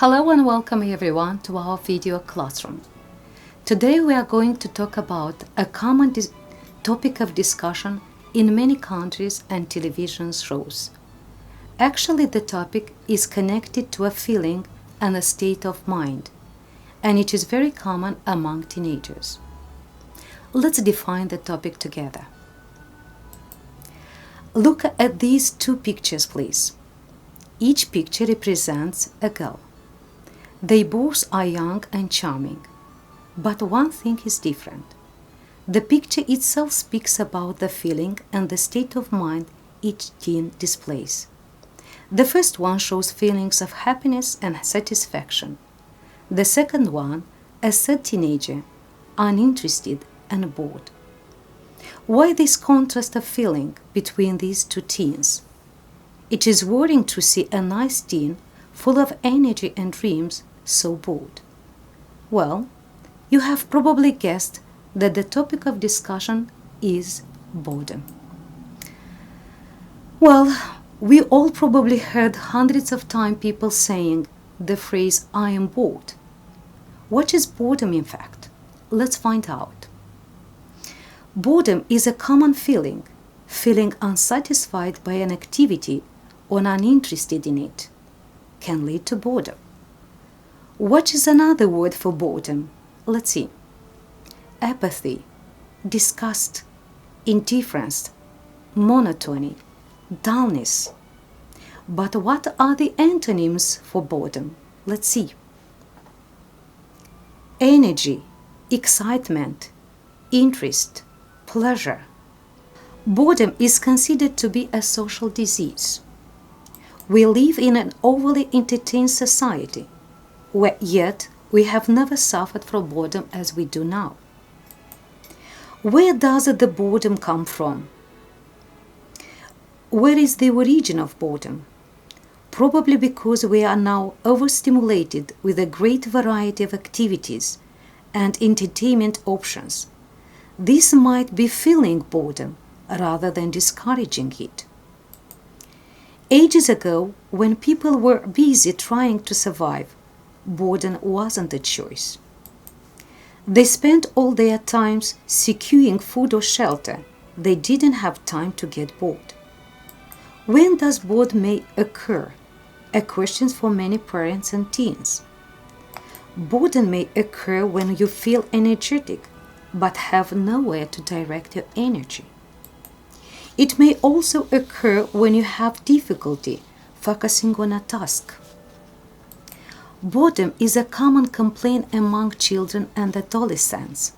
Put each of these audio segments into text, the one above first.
Hello and welcome everyone to our video classroom. Today we are going to talk about a common topic of discussion in many countries and television shows. Actually, the topic is connected to a feeling and a state of mind, and it is very common among teenagers. Let's define the topic together. Look at these two pictures, please. Each picture represents a girl. They both are young and charming, but one thing is different. The picture itself speaks about the feeling and the state of mind each teen displays. The first one shows feelings of happiness and satisfaction. The second one, a sad teenager, uninterested and bored. Why this contrast of feeling between these two teens? It is worrying to see a nice teen full of energy and dreams so bored. Well, you have probably guessed that the topic of discussion is boredom. Well, we all probably heard hundreds of times people saying the phrase "I am bored." What is boredom in fact? Let's find out. Boredom is a common feeling unsatisfied by an activity or uninterested in it can lead to boredom. What is another word for boredom? Let's see. Apathy, disgust, indifference, monotony, dullness. But what are the antonyms for boredom? Let's see. Energy, excitement, interest, pleasure. Boredom is considered to be a social disease. We live in an overly entertained society, where yet we have never suffered from boredom as we do now. Where does the boredom come from? Where is the origin of boredom? Probably because we are now overstimulated with a great variety of activities and entertainment options. This might be feeling boredom rather than discouraging it. Ages ago, when people were busy trying to survive, boredom wasn't a choice. They spent all their times securing food or shelter. They didn't have time to get bored. When does boredom may occur? A question for many parents and teens. Boredom may occur when you feel energetic but have nowhere to direct your energy. It may also occur when you have difficulty focusing on a task. Boredom is a common complaint among children and adolescents.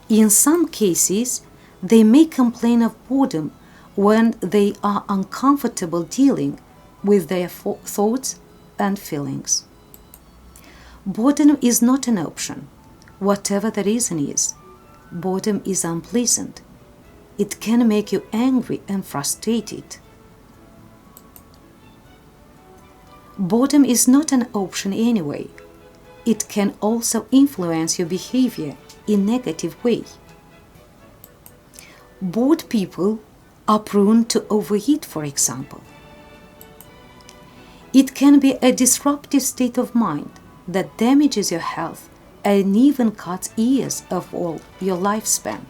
In some cases, they may complain of boredom when they are uncomfortable dealing with their thoughts and feelings. Boredom is not an option, whatever the reason is. Boredom is unpleasant. It can make you angry and frustrated. Boredom is not an option anyway. It can also influence your behavior in a negative way. Bored people are prone to overeat, for example. It can be a disruptive state of mind that damages your health and even cuts years of all your lifespan.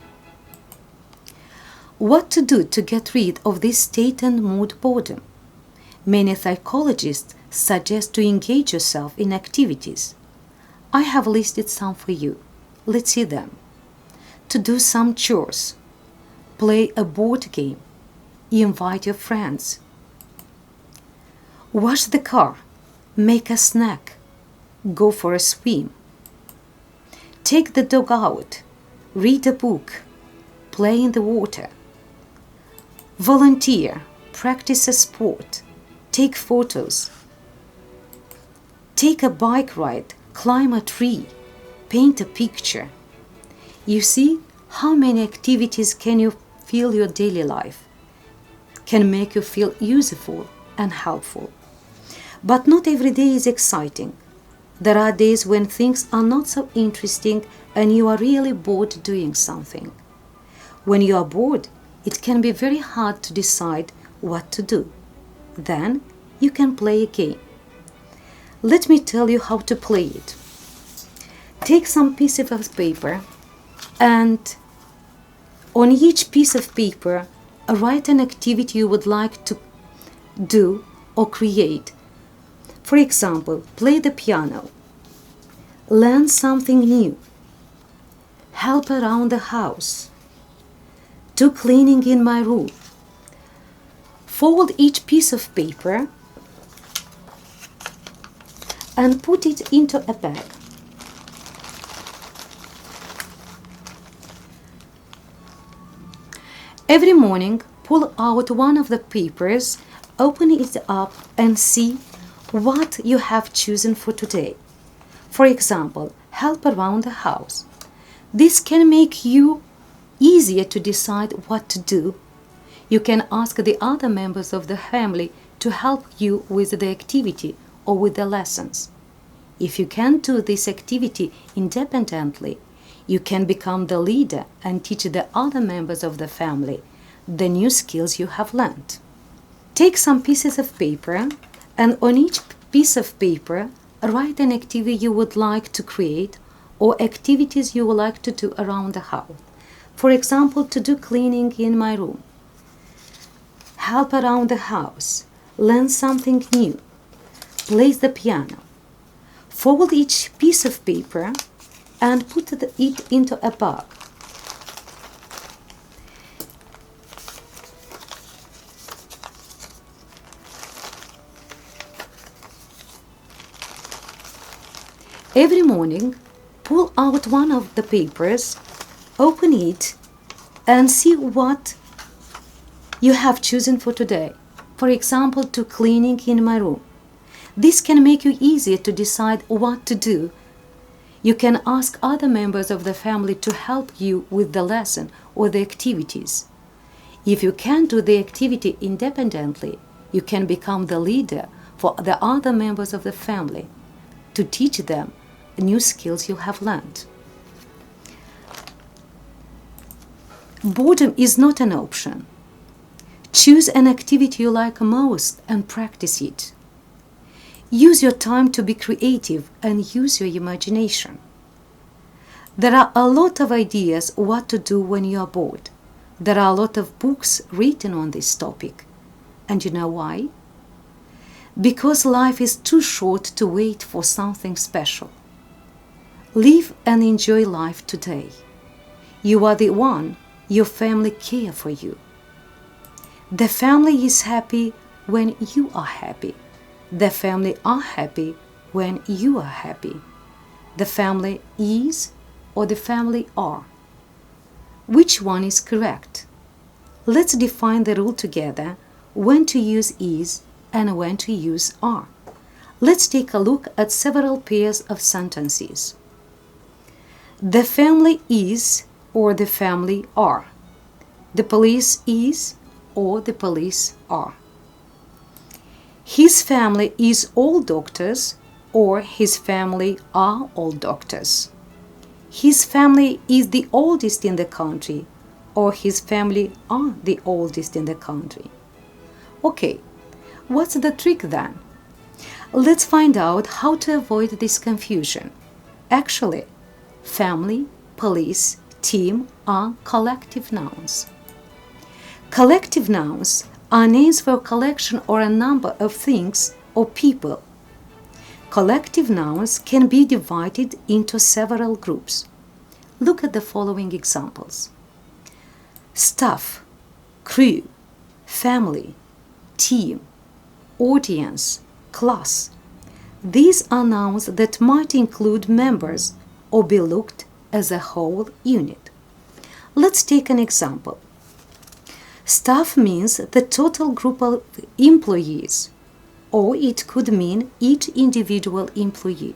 What to do to get rid of this state and mood boredom? Many psychologists suggest to engage yourself in activities. I have listed some for you. Let's see them. To do some chores, play a board game, invite your friends, wash the car, make a snack, go for a swim, take the dog out, read a book, play in the water, volunteer, practice a sport, take photos, take a bike ride, climb a tree, paint a picture. You see how many activities can you feel your daily life, can make you feel useful and helpful. But not every day is exciting. There are days when things are not so interesting and you are really bored doing something. When you are bored, it can be very hard to decide what to do. Then you can play a game. Let me tell you how to play it. Take some pieces of paper and on each piece of paper write an activity you would like to do or create. For example, play the piano, learn something new, help around the house, do cleaning in my room. Fold each piece of paper and put it into a bag. Every morning, pull out one of the papers, open it up and see what you have chosen for today. For example, help around the house. This can make you easier to decide what to do. You can ask the other members of the family to help you with the activity or with the lessons. If you can't do this activity independently, you can become the leader and teach the other members of the family the new skills you have learned. Take some pieces of paper and on each piece of paper write an activity you would like to create or activities you would like to do around the house. For example, to do cleaning in my room, help around the house, learn something new, play the piano. Fold each piece of paper and put it into a bag. Every morning, pull out one of the papers, open it, and see what you have chosen for today. For example, to cleaning in my room. This can make you easier to decide what to do. You can ask other members of the family to help you with the lesson or the activities. If you can't do the activity independently, you can become the leader for the other members of the family to teach them new skills you have learned. Boredom is not an option. Choose an activity you like most and practice it. Use your time to be creative and use your imagination. There are a lot of ideas what to do when you are bored. There are a lot of books written on this topic. And you know why? Because life is too short to wait for something special. Live and enjoy life today. You are the one your family care for you. The family is happy when you are happy. The family are happy when you are happy. The family is or the family are. Which one is correct? Let's define the rule together when to use is and when to use are. Let's take a look at several pairs of sentences. The family is or the family are. The police is or the police are. His family is all doctors or his family are all doctors. His family is the oldest in the country or his family are the oldest in the country. Okay, what's the trick then? Let's find out how to avoid this confusion. Actually, family, police, team are collective nouns. Collective nouns are names for a collection or a number of things or people. Collective nouns can be divided into several groups. Look at the following examples. Staff, crew, family, team, audience, class. These are nouns that might include members or be looked as a whole unit. Let's take an example. Staff means the total group of employees, or it could mean each individual employee.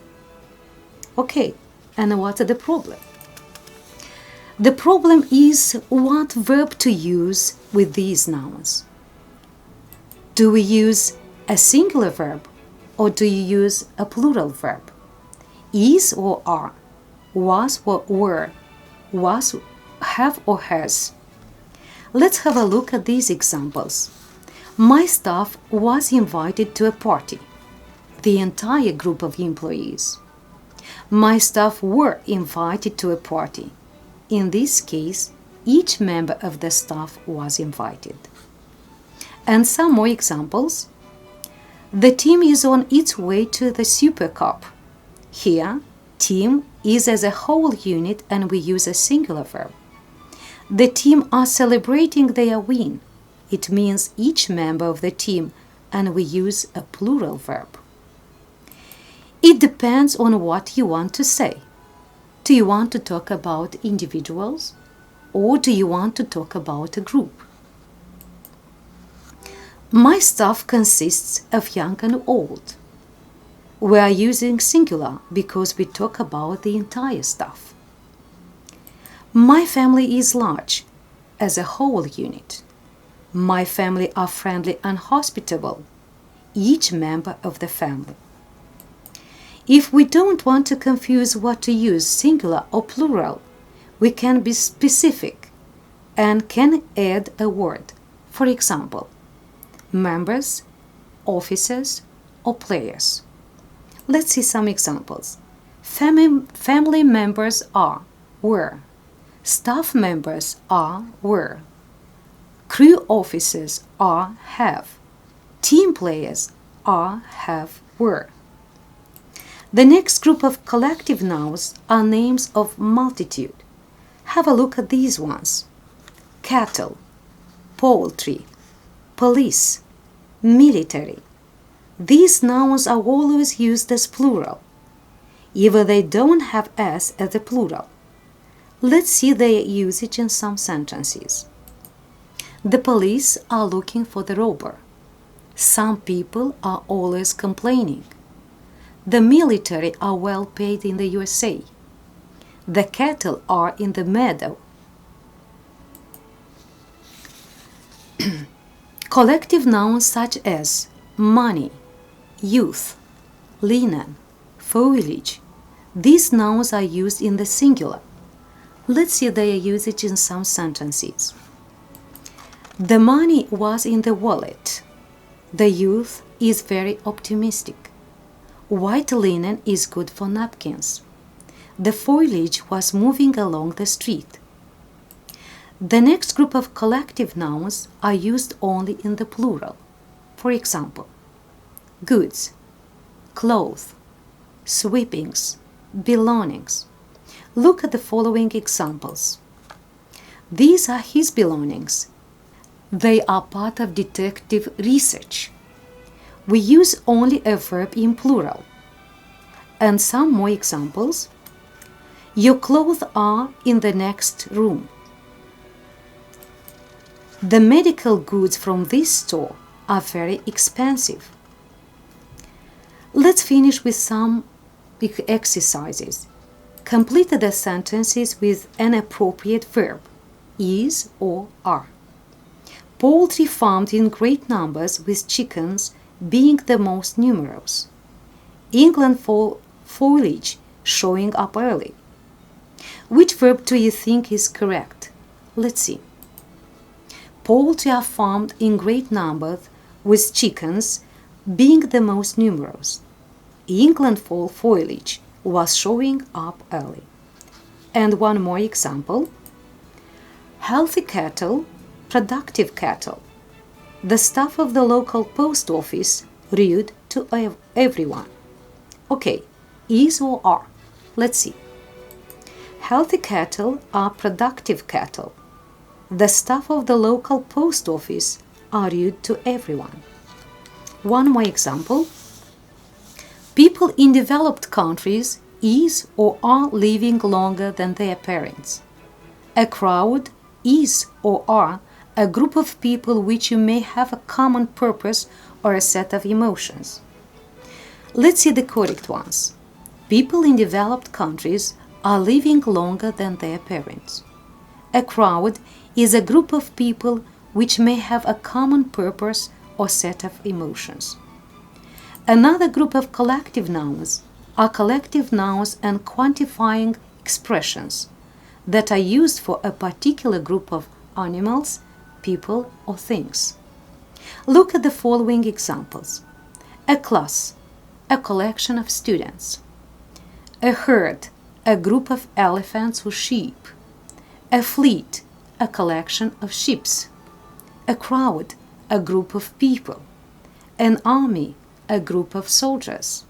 Okay, and what's the problem? The problem is what verb to use with these nouns. Do we use a singular verb or do you use a plural verb? Is or are, was or were, was, have or has. Let's have a look at these examples. My staff was invited to a party. the entire group of employees. My staff were invited to a party. In this case, each member of the staff was invited. And some more examples. The team is on its way to the Super Cup. Here, team is as a whole unit and we use a singular verb. The team are celebrating their win. It means each member of the team and we use a plural verb. It depends on what you want to say. Do you want to talk about individuals or do you want to talk about a group? My staff consists of young and old. We are using singular because we talk about the entire staff. My family is large, as a whole unit. My family are friendly and hospitable, each member of the family. If we don't want to confuse what to use, singular or plural, we can be specific and can add a word. For example, members, officers, or players. Let's see some examples. Family members are, were. Staff members are, were. Crew officers are, have. Team players are, have, were. The next group of collective nouns are names of multitude. Have a look at these ones. Cattle, poultry, police, military. These nouns are always used as plural, even they don't have s as the plural. Let's see their usage in some sentences. The police are looking for the robber. Some people are always complaining. The military are well paid in the USA. The cattle are in the meadow. Collective nouns such as money, youth, linen, foliage. These nouns are used in the singular. Let's see their usage in some sentences. The money was in the wallet. The youth is very optimistic. White linen is good for napkins. The foliage was moving along the street. The next group of collective nouns are used only in the plural. For example, goods, clothes, sweepings, belongings. Look at the following examples. These are his belongings. They are part of detective research. We use only a verb in plural. And some more examples. Your clothes are in the next room. The medical goods from this store are very expensive. Let's finish with some exercises. Complete the sentences with an appropriate verb, is or are. Poultry farmed in great numbers, with chickens being the most numerous. England foliage showing up early. Which verb do you think is correct? Let's see. Poultry are farmed in great numbers, with chickens being the most numerous. England fall foliage was showing up early. And one more example. Healthy cattle, productive cattle. The staff of the local post office rude to everyone. Okay, is or are? Let's see. Healthy cattle are productive cattle. The staff of the local post office are rude to everyone. One more example. People in developed countries is or are living longer than their parents. A crowd is or are a group of people which you may have a common purpose or a set of emotions. Let's see the correct ones. People in developed countries are living longer than their parents. A crowd is a group of people which may have a common purpose or set of emotions. Another group of collective nouns are collective nouns and quantifying expressions that are used for a particular group of animals, people, or things. Look at the following examples. A class, a collection of students. A herd, a group of elephants or sheep. A fleet, a collection of ships. A crowd, a group of people. An army, a group of soldiers.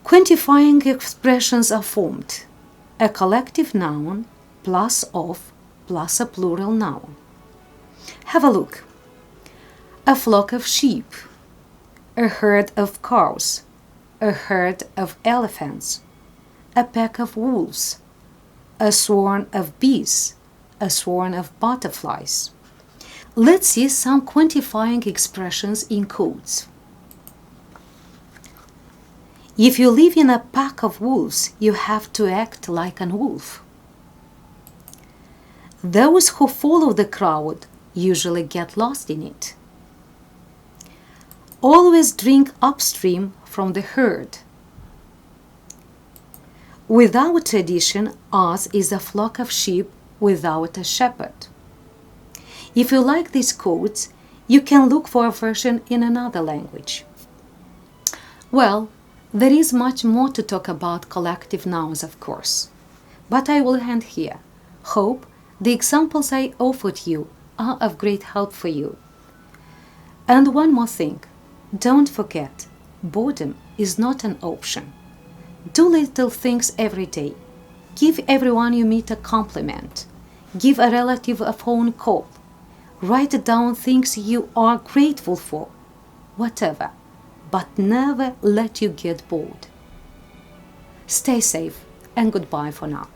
Quantifying expressions are formed. A collective noun plus of plus a plural noun. Have a look. A flock of sheep. A herd of cows. A herd of elephants. A pack of wolves. A swarm of bees. A swarm of butterflies. Let's see some quantifying expressions in quotes. If you live in a pack of wolves, you have to act like a wolf. Those who follow the crowd usually get lost in it. Always drink upstream from the herd. Without tradition, ours is a flock of sheep without a shepherd. If you like these quotes, you can look for a version in another language. Well, there is much more to talk about collective nouns, of course, but I will end here. Hope the examples I offered you are of great help for you. And one more thing, don't forget, boredom is not an option. Do little things every day. Give everyone you meet a compliment. Give a relative a phone call. Write down things you are grateful for. Whatever. But never let you get bored. Stay safe and goodbye for now.